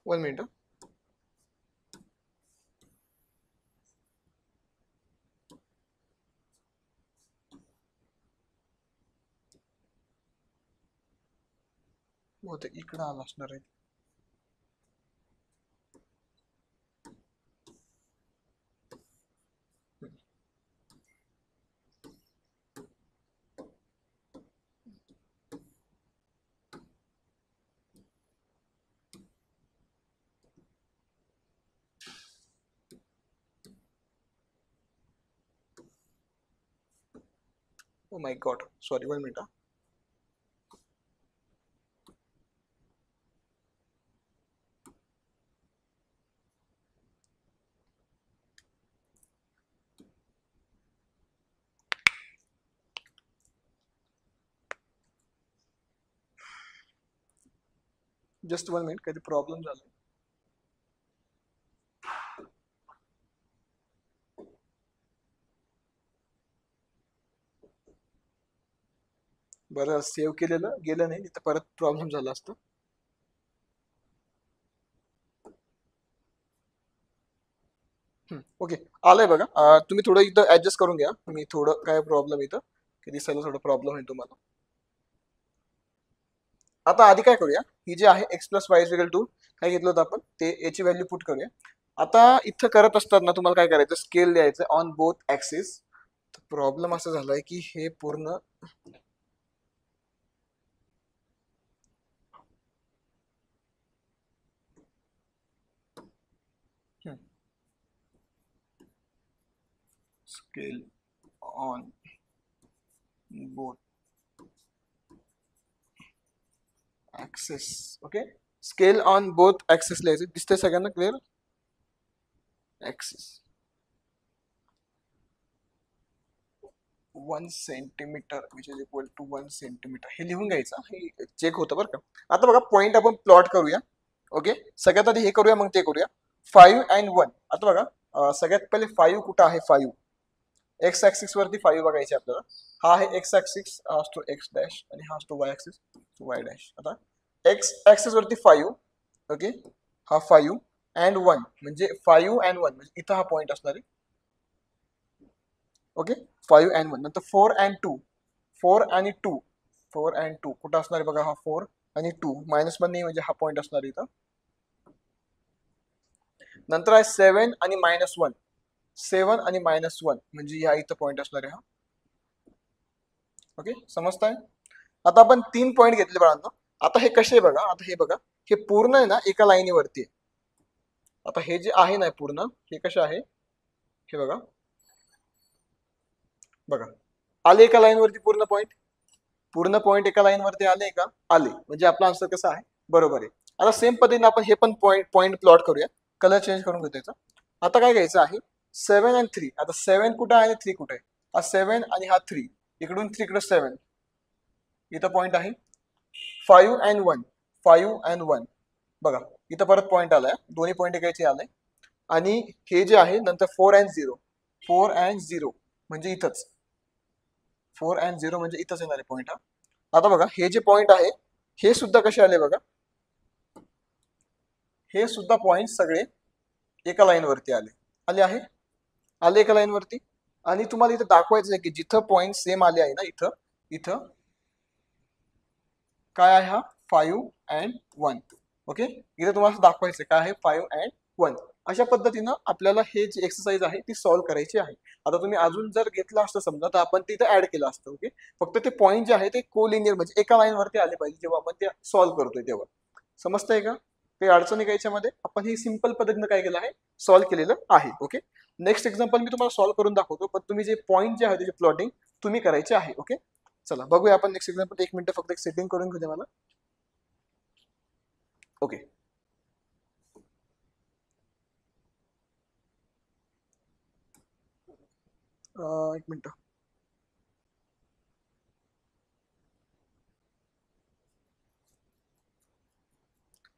One minute. बहुतेक इकडं आलं असणार आहे. Oh my God, sorry, 1 minute. Just 1 minute, काही प्रॉब्लेम झाला. बरं, सेव्ह केलेलं गेलं नाही तर परत प्रॉब्लेम झाला असतो. ओके, आलंय बघा. तुम्ही थोडं इथं ऍडजस्ट करून घ्या. मी थोडं काय प्रॉब्लेम इथं की दिसायला थोडं प्रॉब्लेम होईल तुम्हाला. आता आधी काय करूया, ही जी आहे x plus y equal to काय घेतलं होतं आपण, ते याची व्हॅल्यू पुट करूया. आता इथं करत असताना तुम्हाला काय करायचं, स्केल द्यायचं ऑन बोथ ऍक्सिस. प्रॉब्लेम असा झालाय की हे पूर्ण scale on both axes. Okay, scale on both axes लिहायचं. दिसतंय सगळ्यांना clear? Axes 1 centimetre which is equal to 1 centimetre, हे लिहून घ्यायचं. हे चेक होतं बरं का. आता बघा पॉईंट आपण प्लॉट करूया. ओके, सगळ्यात आधी हे करूया मग ते करूया. 5 अँड 1. आता बघा सगळ्यात पहिले 5 कुठं आहे, 5 एक्स ऍक्सिस वरती 5 बघायचे आपल्याला. हा आहे एक्स ऍक्सिस, हा असतो एक्स डॅश आणि हा असतो वाय ऍक्सिस, वाय डॅश. आता एक्स ऍक्सिस वरती 5. ओके, हा 5 अँड 1 म्हणजे 5 अँड 1 म्हणजे इथं हा पॉईंट असणार आहे. Okay, 5 and 1. नंतर 4 अँड 2, 4 आणि 2, 4 अँड 2 कुठं असणार आहे बघा, हा 4 आणि 2 मायनस पण नाही म्हणजे हा पॉईंट असणार आहे इथं. नंतर आहे 7 आणि -1, 7 आणि -1 म्हणजे या इथं पॉईंट असणार आहे हा. ओके, समजताय? आता आपण 3 पॉईंट घेतले बाळांनो. आता हे कसे बघा, आता हे बघा, हे पूर्ण आहे ना एका लाईनीवरती आहे. आता हे जे आहे ना पूर्ण, हे कसे आहे हे बघा, बघा आले एका लाईनवरती पूर्ण पॉईंट. पूर्ण पॉईंट एका लाईनवरती आले का, आले म्हणजे आपला आन्सर कसा आहे, बरोबर आहे. आता सेम पद्धतीने आपण हे पण पॉईंट प्लॉट करूया. कलर चेंज करून घेतो याचा. आता काय घ्यायचं आहे 7 आणि 3. आता 7 कुठं आहे आणि 3 कुठे आहे, हा 7 आणि हा 3, इकडून 3 इकडे 7, इथं पॉईंट आहे. 5 अँड 1, 5 अँड 1 बघा इथं परत पॉईंट आलाय, दोन्ही पॉईंट एकाचे आलाय आणि हे जे आहे नंतर 4 and 0, 4 and 0 म्हणजे इथंच, 4 and 0 म्हणजे इथंच येणार आहे पॉईंट हा. आता बघा हे जे पॉईंट आहे हे सुद्धा कसे आले बघा, हे सुद्धा पॉईंट सगळे एका लाईन वरती आले, आले आहे, आले एका लाईन वरती. आणि तुम्हाला इथं दाखवायचं आहे की जिथं पॉईंट सेम आले आहे ना, इथं इथं काय आहे हा 5 and 1. ओके, इथे तुम्हाला दाखवायचं काय आहे 5 and 1. अशा पद्धतीनं आपल्याला हे जे एक्सरसाइज आहे ती सॉल्व्ह करायची आहे. आता तुम्ही अजून जर घेतलं असतं समजा तर आपण तिथं ऍड केलं असतं. ओके, फक्त ते पॉईंट जे आहे ते कोलिनियर म्हणजे एका लाईन वरती आले पाहिजे जेव्हा आपण ते सॉल्व्ह करतोय तेव्हा. समजतंय का? ते अडचणी काय याच्यामध्ये, आपण हे सिंपल पद्धतीनं काय केलं आहे सॉल्व्ह केलेलं आहे. ओके, नेक्स्ट एक्झाम्पल मी तुम्हाला सॉल्व्ह करून दाखवतो, पण तुम्ही जे पॉईंट जे आहे त्याचे प्लॉटिंग तुम्ही करायचे आहे. ओके, चला बघूया आपण नेक्स्ट एक्झाम्पल. 1 मिनिट फक्त एक सेटिंग करून घेऊ द्या मला. ओके, एक मिनिट.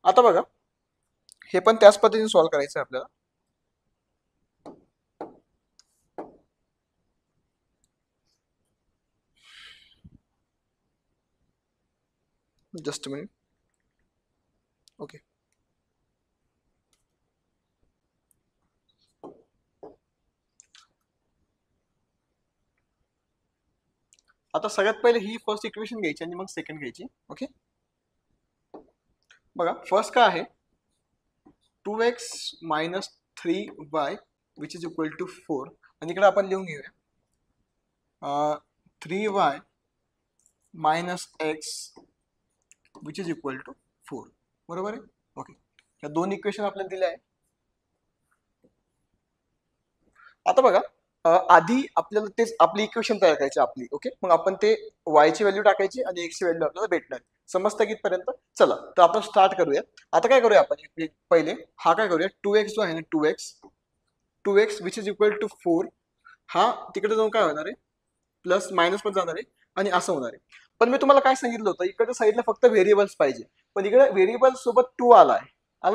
आता बघा हे पण त्याच पद्धतीने सॉल्व्ह करायचं आहे आपल्याला. Just minute. ओके, आता सगळ्यात पहिले ही फर्स्ट इक्वेशन घ्यायची आणि मग सेकंड घ्यायची. ओके, बघा फर्स्ट काय आहे 2x minus 3y which is equal to 4. आणि इकडे आपण लिहून घेऊया 3y minus x which is equal to 4. बरोबर आहे. ओके, या दोन इक्वेशन आपल्याला दिल्या आहे. आता बघा आधी आपल्याला तेच आपली इक्वेशन तयार करायची आपली. ओके, मग आपण ते y ची व्हॅल्यू टाकायची आणि x ची व्हॅल्यू आपल्याला भेटणार. समजतं कितपर्यंत? चला तर आपण स्टार्ट करूया. आता काय करूया आपण पहिले हा काय करूया 2x जो आहे ना 2x which is equal to 4, हा तिकडे जाऊन काय होणार आहे प्लस मायनस पण जाणार आहे आणि असं होणार आहे. पण मी तुम्हाला काय सांगितलं होतं इकडच्या साईडला फक्त व्हेरिएबल्स पाहिजे, पण इकडे व्हेरिएबल सोबत 2 आलाय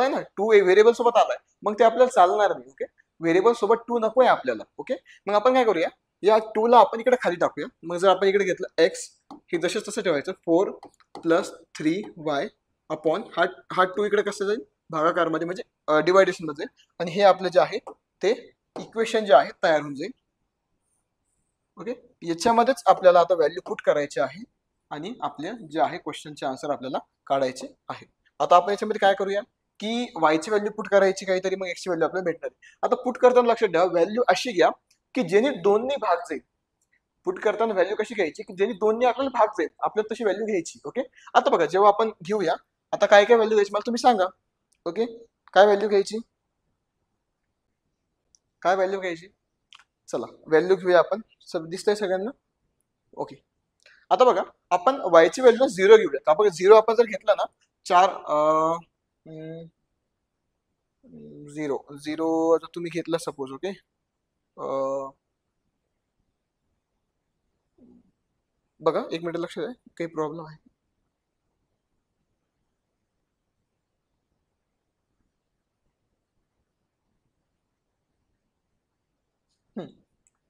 ना, 2 व्हेरिएबल सोबत आलाय, मग ते आपल्याला चालणार नाही. ओके, व्हेरिएबल सोबत 2 नकोय आपल्याला. ओके, मग आपण काय करूया या 2 ला आपण इकडे खाली टाकूया. मग जर आपण इकडे घेतलं x हे जसेच तसं ठेवायचं 4 प्लस 3y अपॉन हा 2 इकडे कसं जाईल भागाकारमध्ये म्हणजे डिवायडेशन मध्ये, आणि हे आपलं जे आहे ते इक्वेशन जे आहे तयार होऊन जाईल. ओके, याच्यामध्येच आपल्याला आता व्हॅल्यू पुट करायचे आहे आणि आपले जे आहे क्वेश्चनचे आन्सर आपल्याला काढायचे आहे. आता आपण याच्यामध्ये काय करूया की y ची व्हॅल्यू पुट करायची काहीतरी, मग x ची व्हॅल्यू आपल्याला भेटणार. आता पुट करताना लक्षात ठेवा व्हॅल्यू अशी घ्या की ज्याने दोन्ही भाग जाईल. पुट करताना व्हॅल्यू कशी घ्यायची की ज्याने दोन्ही आपल्याला भाग जाईल आपल्याला तशी व्हॅल्यू घ्यायची. ओके, आता बघा जेव्हा आपण घेऊया आता काय काय व्हॅल्यू घ्यायची मला तुम्ही सांगा. ओके, काय व्हॅल्यू घ्यायची, काय व्हॅल्यू घ्यायची? चला व्हॅल्यू घेऊया आपण. सब दिसतंय सगळ्यांना? ओके, आता बघा आपण y ची व्हॅल्यू 0 घेऊया. आपण 0 आपण जर घेतला ना 4 0 0 जर तुम्ही घेतला सपोज. ओके, बघा एक मिनिट लक्ष द्या काही प्रॉब्लेम आहे.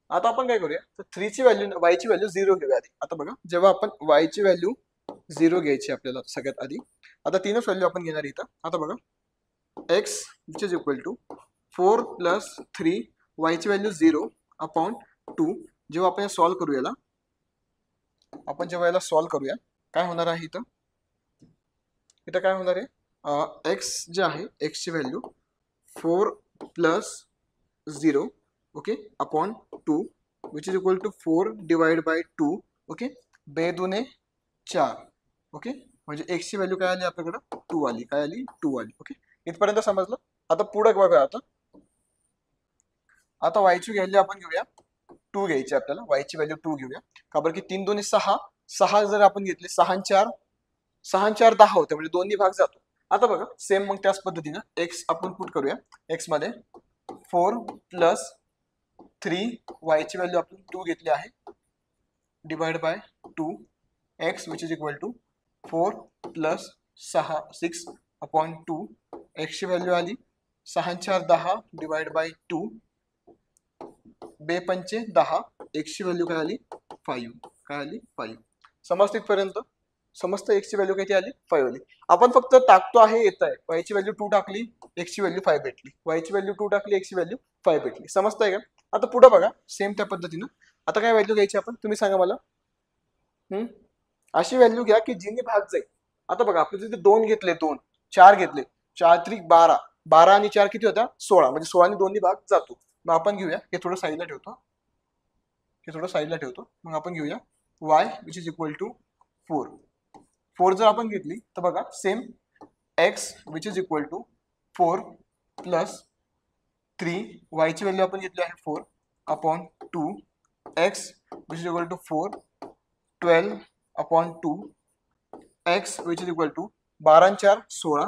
आता आपण काय करूया तर 3 ची व्हॅल्यू y ची व्हॅल्यू 0 घेऊया आधी. आता बघा जेव्हा आपण y ची व्हॅल्यू 0 घ्यायची आपल्याला सगळ्यात आधी. आता तीनच व्हॅल्यू आपण घेणार इथं. आता बघा x which is equal to 4 plus 3 y ची व्हॅल्यू 0 अपॉन 2. जेव्हा आपण सॉल्व्ह करू याला, आपण जेव्हा याला सॉल्व्ह करूया काय होणार आहे इथं, इथं काय होणार आहे x जे आहे x ची value 4 plus 0 okay upon 2 which is equal to 4 divide by 2. Okay, 2 दुने 4. ओके, म्हणजे x ची व्हॅल्यू काय आली आपल्याकडं 2 आली. काय आली 2 आली. ओके, इथपर्यंत समजलं. आता पुढे बघा आता y ची व्हॅल्यू आपण घेऊया 2 घ्यायची आपल्याला. y ची व्हॅल्यू 2 घेऊया का बरं की 3 दुने 6, 6 जर आपण घेतले 6 आणि 4 10 होते म्हणजे दोन्ही भाग जातो. आता बघा सेम मग त्याच पद्धतीनं x आपण पुट करूया. x मध्ये 4 प्लस 3 y ची व्हॅल्यू आपण 2 घेतली आहे divide by 2 x which is equal to 4 plus 6 upon 2, एक्सची व्हॅल्यू आली 6 4 10 डिवाइड बाय 2, 2 पंचे 10, एक्सची व्हॅल्यू काय आली 5, काय आली 5. समजते इथपर्यंत? समजतं एक्सची व्हॅल्यू किती आली 5 आली. आपण फक्त टाकतो आहे येत आहे, वायची व्हॅल्यू 2 टाकली, एक्सची व्हॅल्यू 5 भेटली, वायची व्हॅल्यू 2 टाकली, एक्सची व्हॅल्यू 5 भेटली. समजतंय का? आता पुढे बघा सेम त्या पद्धतीनं. आता काय व्हॅल्यू घ्यायची आपण, तुम्ही सांगा मला. अशी व्हॅल्यू घ्या की जिने भाग जाईल. आता बघा आपले तिथे 2 घेतले, 2 4 घेतले, 4 त्रिक 12, 12 आणि 4 किती होता 16, म्हणजे 16 आणि 2 भाग जातो. मग आपण घेऊया, हे थोडं साईडला ठेवतो, हे थोडं साईडला ठेवतो. मग आपण घेऊया y which is equal to 4. 4 जर आपण घेतली तर बघा same x which is equal to 4 plus 3, y ची व्हॅल्यू आपण घेतली आहे 4 upon 2, x which is equal to 4 12 upon 2, x which is equal to 12 आणि 4 16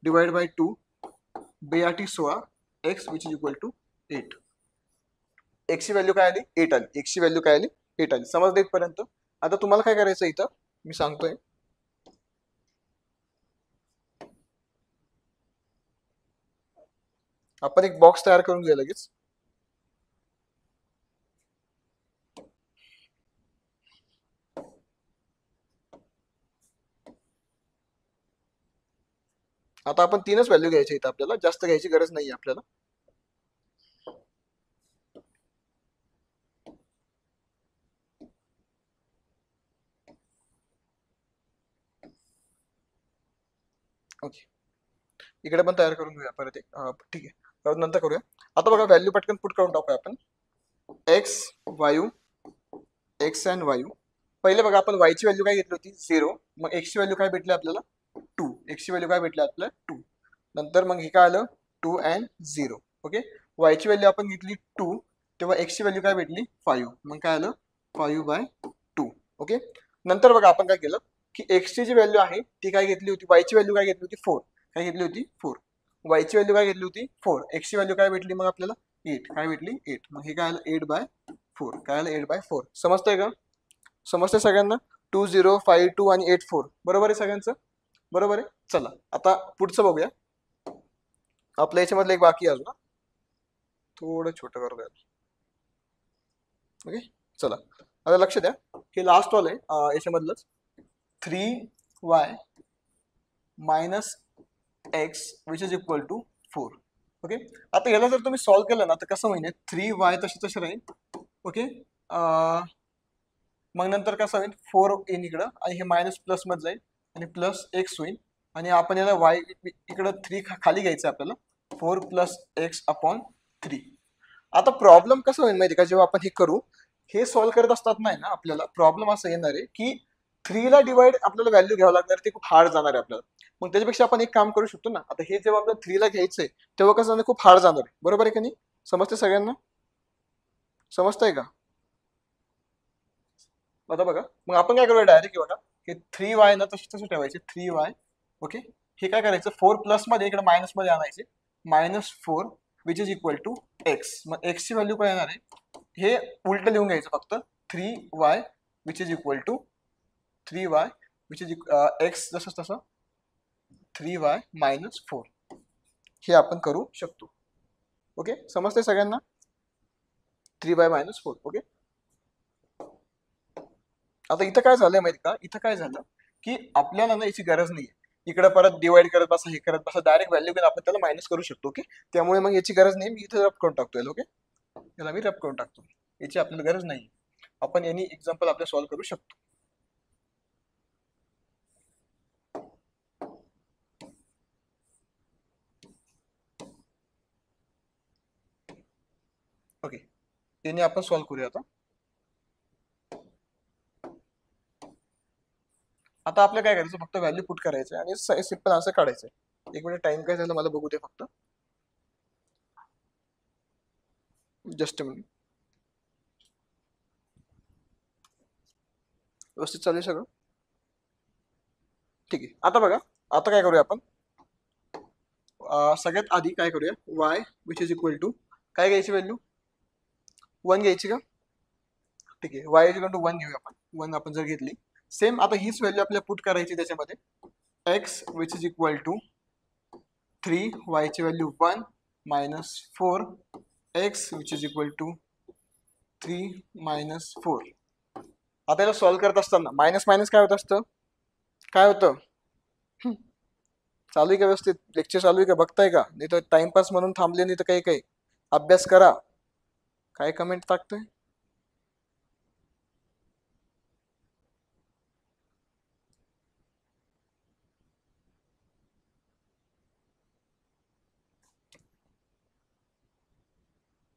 divide by 2, 2 8 16, x which is equal to 8. x ची व्हॅल्यू काय आली 8 आली, x ची व्हॅल्यू काय आली 8 आली. समजलं इथपर्यंत? आता तुम्हाला काय करायचं इथं मी सांगतोय. आपण एक बॉक्स तयार करून घेऊया लगेच. आता आपण 3च व्हॅल्यू घ्यायची इथं, आपल्याला जास्त घ्यायची गरज नाही आपल्याला. ओके, इकडे पण तयार करून घेऊया परत एक. ठीक आहे, नंतर करूया. आता बघा व्हॅल्यू पटकन पुट करून टाकूया आपण. एक्स वायू, एक्स अँड वायू. पहिले बघा आपण वायची व्हॅल्यू काय घेतली होती 0, मग एक्सची व्हॅल्यू काय भेटली आपल्याला 2, एक्सची व्हॅल्यू काय भेटली आपल्याला 2. नंतर मग हे काय आलं 2 अँड 0. ओके, वायची व्हॅल्यू आपण घेतली 2, तेव्हा एक्सची व्हॅल्यू काय भेटली 5, मग काय आलं 5 बाय 2. ओके, नंतर बघा आपण काय केलं की एक्सची जी व्हॅल्यू आहे ती काय घेतली होती, वायची व्हॅल्यू काय घेतली होती 4, काय घेतली होती 4, वायची व्हॅल्यू काय घेतली होती 4, एक्सची व्हॅल्यू काय भेटली मग आपल्याला 8, काय भेटली 8, मग हे काय आलं 8 बाय 4, काय आलं 8 बाय 4. समजतंय का? समजतंय सगळ्यांना? 2 0 5 2 आणि 8 4 बरोबर आहे सगळ्यांचं? बरोबर आहे. चला आता पुढचं बघूया. आपल्या याच्यामधलं एक बाकी आहे अजून, थोडं छोटं करूया. ओके, चला आता लक्ष द्या, हे लास्ट वाला आहे याच्यामधलंच. 3y minus x which is equal to 4. Okay, आता याला जर तुम्ही सॉल्व्ह केलं ना तर कसं होईल, 3y तसे राहील. ओके, मग नंतर कसं होईल 4 येईल इकडं आणि हे मायनस प्लस मध्ये जाईल आणि प्लस एक्स होईल आणि आपण याला y इकडं 3 खाली घ्यायचं आपल्याला, 4 प्लस एक्स अपॉन 3. आता प्रॉब्लेम कसं होईल माहिती का, जेव्हा आपण हे करू, हे सॉल्व्ह करत असतात नाही ना आपल्याला प्रॉब्लेम असं येणार आहे की 3 ला डिवाइड आपल्याला व्हॅल्यू घ्यावं लागणार, ते खूप हार्ड जाणार आहे आपल्याला. मग त्याच्यापेक्षा आपण एक काम करू शकतो ना, आता हे जेव्हा आपल्याला 3 ला घ्यायचंय तेव्हा कसं जाणार, खूप हार्ड जाणार आहे. बरोबर आहे का नाही? समजते सगळ्यांना? समजतंय का? आता बघा मग आपण काय करूया डायरेक्ट बघा की 3y ना तसं ठेवायचे 3y. ओके, हे काय करायचं 4 प्लस मध्ये इकडे मायनस मध्ये आणायचे, -4 which is equal to x. मग एक्स ची व्हॅल्यू काय येणार आहे, हे उलट लिहून घ्यायचं फक्त, 3y which is equal to 3y which is x जसं तसं 3y -4. हे आपण करू शकतो. ओके, समजते सगळ्यांना? 3y -4. ओके, आता इथं काय झालंय माहिती का, इथं काय झालं की आपल्याला ना याची गरज नाही, इकडे परत डिवाइड करत बसा, हे करत बसा, डायरेक्ट व्हॅल्यू घेऊन आपण त्याला मायनस करू शकतो. ओके, त्यामुळे मग याची गरज नाही, मी इथं रब करून टाकतो याला. ओके, याला मी रब करून टाकतो, याची आपल्याला गरज नाही, आपण यांनी एक्झाम्पल आपल्या सॉल्व्ह करू शकतो. ओके, यांनी आपण सॉल्व्ह करूया. आता आपल्याला काय करायचं, फक्त व्हॅल्यू पुट करायचं आणि सिंपल आन्सर काढायचं. एक मिनिट, टाइम काय झालं मला बघू दे फक्त, जस्ट मिनिट. व्यवस्थित चालू आहे सगळं? ठीक आहे. आता बघा, आता काय करूया आपण, सगळ्यात आधी काय करूया, y which is equal to काय घ्यायची व्हॅल्यू 1 घ्यायची का? ठीक आहे, y इज इक्वल टू 1 घेऊया आपण. 1 आपण जर घेतली, सेम आता हीच व्हॅल्यू आपल्याला पुट करायची त्याच्यामध्ये, x which is equal to 3 y ची value 1 minus 4 x which is equal to 3 minus 4. आता याला सॉल्व्ह करत असताना मायनस मायनस काय होत असतं, काय होतं, चालू आहे का व्यवस्थित लेक्चर, चालू आहे का, बघताय का, नाही तर टाइमपास म्हणून थांबले, नाही तर काही काही अभ्यास करा. काय कमेंट टाकतोय,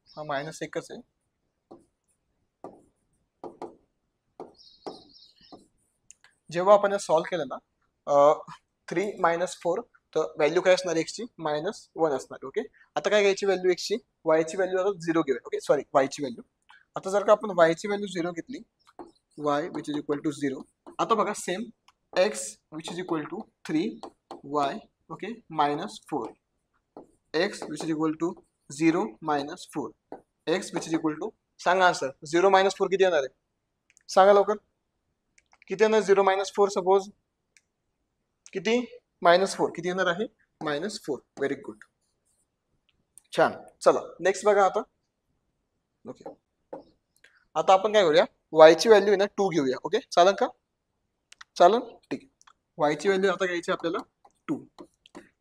हा मायनस एकच आहे. जेव्हा आपण सॉल्व्ह केलं ना 3 मायनस 4, तर व्हॅल्यू काय असणार एक्सची, मायनस 1 असणार. ओके, आता काय घ्यायची व्हॅल्यू एक्सची, वायची व्हॅल्यू आता 0 घेऊया. ओके सॉरी, वायची व्हॅल्यू. आता जर का आपण वायची व्हॅल्यू 0 घेतली, Y which is equal to 0. आता बघा same X which is equal to 3 Y, okay, minus 4. X which is equal to 0 minus 4. X which is equal to, सांगा आन्सर, 0 मायनस 4 किती येणार आहे, सांगा लवकर, किती येणार 0 मायनस 4, सपोज किती, मायनस 4, किती येणार आहे, मायनस 4. व्हेरी गुड, छान. चला नेक्स्ट बघा आता. ओके, आता आपण काय करूया, वायची व्हॅल्यू आहे ना 2 घेऊया. ओके चालेल का, चालेल, ठीक आहे. वायची व्हॅल्यू आता घ्यायची आपल्याला 2.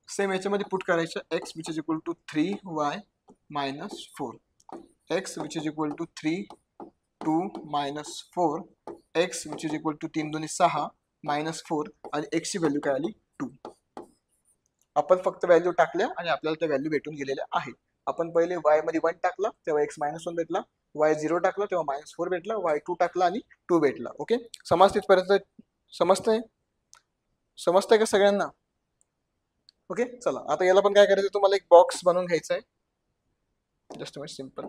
सेम याच्यामध्ये पुट करायचं, x which is equal to 3 y minus 4. X which is equal to 3 2 minus 4. X which is equal to 3 2 6 minus 4. आणि एक्सची व्हॅल्यू काय आली 2. आपण फक्त व्हॅल्यू टाकल्या आणि आपल्याला त्या व्हॅल्यू भेटून गेलेल्या आहेत. आपण पहिले वाय मध्ये 1 टाकला तेव्हा एक्स मायनस 1 भेटला, वाय 0 टाकला तेव्हा मायनस 4 भेटला, वाय 2 टाकला आणि 2 भेटला. ओके, समजते इथपर्यंत, समजतंय, समजतंय का सगळ्यांना. ओके चला, आता याला पण काय करायचं, तुम्हाला एक बॉक्स बनवून घ्यायचा आहे. Just very simple.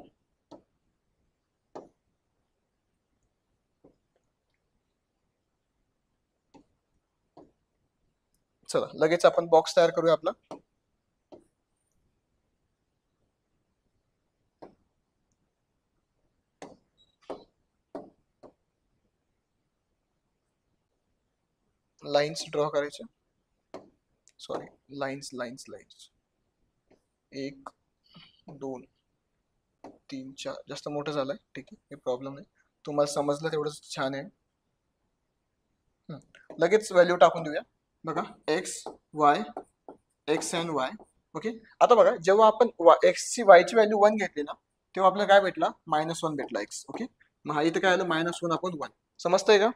चला लगेच आपण बॉक्स तयार करूया आपला. लाईन्स ड्रॉ करायचे, सॉरी लाईन्स लाईन्स लाईन्स, 1 2 3 4, जास्त मोठं झालंय, ठीक आहे, काही प्रॉब्लेम नाही, तुम्हाला समजलं तेवढंच छान आहे. लगेच व्हॅल्यू टाकून देऊया. बघा x Y, x and Y. Okay, आता बघा जेव्हा आपण एक्सची वायची व्हॅल्यू 1 घेतली ना, तेव्हा आपल्याला काय भेटला, मायनस 1 भेटला एक्स. ओके, मग हा इथं काय आलं, मायनस 1 अपॉन 1. समजतंय का,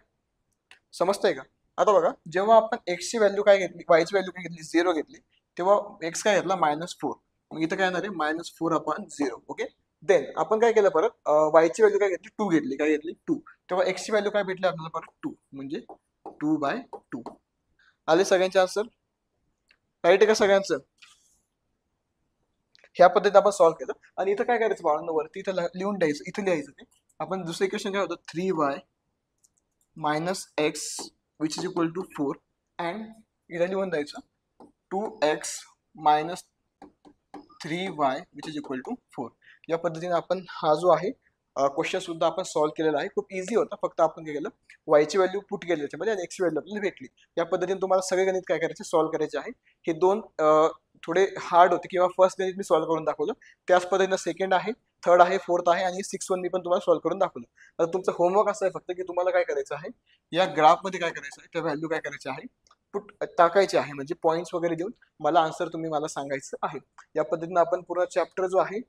समजतंय का. आता बघा जेव्हा आपण एक्सची व्हॅल्यू काय घेतली, वायची व्हॅल्यू काय घेतली, 0 घेतली, तेव्हा एक्स काय घेतला, मायनस 4. मग इथं काय येणार आहे, मायनस 4 अपॉन 0. ओके, देन आपण काय केलं परत, वायची व्हॅल्यू काय घेतली, 2 घेतली, काय घेतली 2, तेव्हा एक्सची व्हॅल्यू काय भेटली आपल्याला परत 2, म्हणजे 2/2. आले सगळ्यांचे आन्सर, राईट आहे का सगळ्यांचं. ह्या पद्धतीने आपण सॉल्व्ह केलं. आणि इथं काय करायचं बाळांनो, वरती इथं लिहून द्यायचं, इथं लिहायचं ते आपण दुसरं इक्वेशन काय होतं, 3y minus x which is equal to 4. And इथं लिहून द्यायचं 2x minus 3y which is equal to 4. या पद्धतीने आपण हा जो आहे क्वेश्चन सुद्धा आपण सॉल्व्ह केलेला आहे. खूप इझी होता, फक्त आपण काय केलं, वायची व्हॅल्यू पुट केली त्याच्यामध्ये आणि एक्सची व्हॅल्यू आपल्याला भेटली. या पद्धतीने तुम्हाला सगळे गणित काय करायचे, सॉल्व्ह करायचे आहे. हे दोन थोडे हार्ड होते, किंवा फर्स्ट गणित मी सॉल्व्ह करून दाखवलं, त्याच पद्धतीनं सेकंड आहे, थर्ड आहे, फोर्थ आहे आणि 6 वन मी पण तुम्हाला सॉल्व्ह करून दाखवलं. आता तुमचं होमवर्क असं आहे फक्त की तुम्हाला काय करायचं आहे, या ग्राफमध्ये काय करायचं आहे, त्या व्हॅल्यू काय करायची आहे, पुट टाकायचे आहे, म्हणजे पॉईंट्स वगैरे देऊन मला आन्सर तुम्ही मला सांगायचं आहे. या पद्धतीने आपण पूर्ण चॅप्टर जो आहे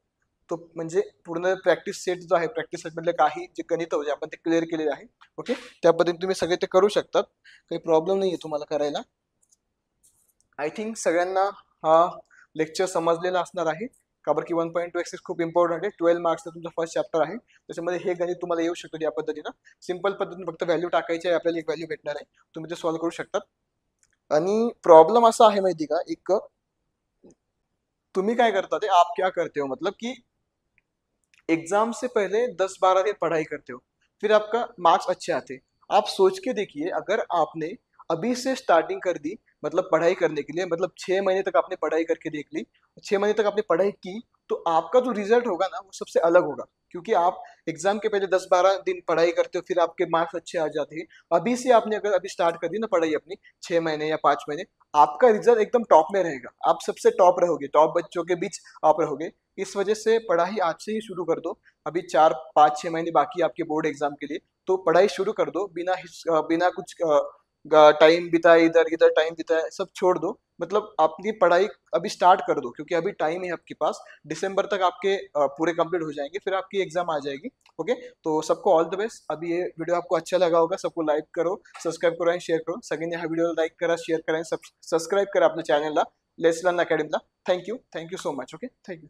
तो, म्हणजे पूर्ण प्रॅक्टिस सेट जो आहे, प्रॅक्टिस सेट मधले काही जे गणित होते आपण ते क्लिअर केलेले आहे. ओके, त्या पद्धतीने तुम्ही सगळे ते करू शकतात, काही प्रॉब्लेम नाही आहे तुम्हाला करायला. आय थिंक सगळ्यांना हा लेक्चर समजलेला असणार आहे, का बरं की 1.2 एक्सेस खूप इम्पॉर्टंट आहे. 12 मार्क्सचा तुमचा फर्स्ट चॅप्टर आहे, त्याच्यामध्ये हे गणित तुम्हाला येऊ शकतो. या पद्धतीनं सिंपल पद्धतीने फक्त व्हॅल्यू टाकायची आहे, आपल्याला एक व्हॅल्यू भेटणार आहे, तुम्ही ते सॉल्व्ह करू शकतात. आणि प्रॉब्लेम असा आहे माहिती का, एक तुम्ही काय करता ते, आप क्या करते हो, मतलब कि एग्जाम से पहले 10-12 दिन पढ़ाई करते हो, फिर आपका मार्क्स अच्छे आते। आप सोच के देखिए, अगर आपने अभी से स्टार्टिंग कर दी, मतलब पढ़ाई करने के लिए, मतलब 6 महीने तक आपने पढ़ाई करके देख ली, 6 महीने तक आपने पढ़ाई की, तो आपका जो रिजल्ट होगा ना वो सबसे अलग होगा, क्योंकि आप एग्जाम के पहले 10-12 दिन पढ़ाई करते हो, फिर आपके मार्क्स अच्छे आ जाते हैं। अभी से आपने अगर अभी स्टार्ट कर दी ना पढ़ाई अपनी 6 महीने या 5 महीने, आपका रिजल्ट एकदम टॉप में रहेगा, आप सबसे टॉप रहोगे, टॉप बच्चों के बीच आप रहोगे। इस वजह से पढ़ाई आज से ही शुरू कर दो। अभी 4 5 6 महीने बाकी है आपके बोर्ड एग्जाम के लिए, तो पढ़ाई शुरू कर दो। बिना कुछ टाइम बिताए, इधर इधर टाइम बिताए, सब छोड़ दो। मतलब आपकी पढ़ाई अभी स्टार्ट कर दो, क्योंकि अभी टाइम है आपके पास। दिसंबर तक आपके पूरे कंप्लीट हो जाएंगे, फिर आपकी एग्जाम आ जाएगी। ओके, तो सबको ऑल द बेस्ट। अभी ये वीडियो आपको अच्छा लगा होगा, सबको लाईक करो, सबस्क्राईब करो आणि शेअर करो। सगळ्यांनी हा व्हिडिओ लाईक करा, शेअर करा, सबस्क्राईब करा आपल्या चॅनलला, लेट्स लर्न अकॅडमीला। Thank you so much. Okay, thank you.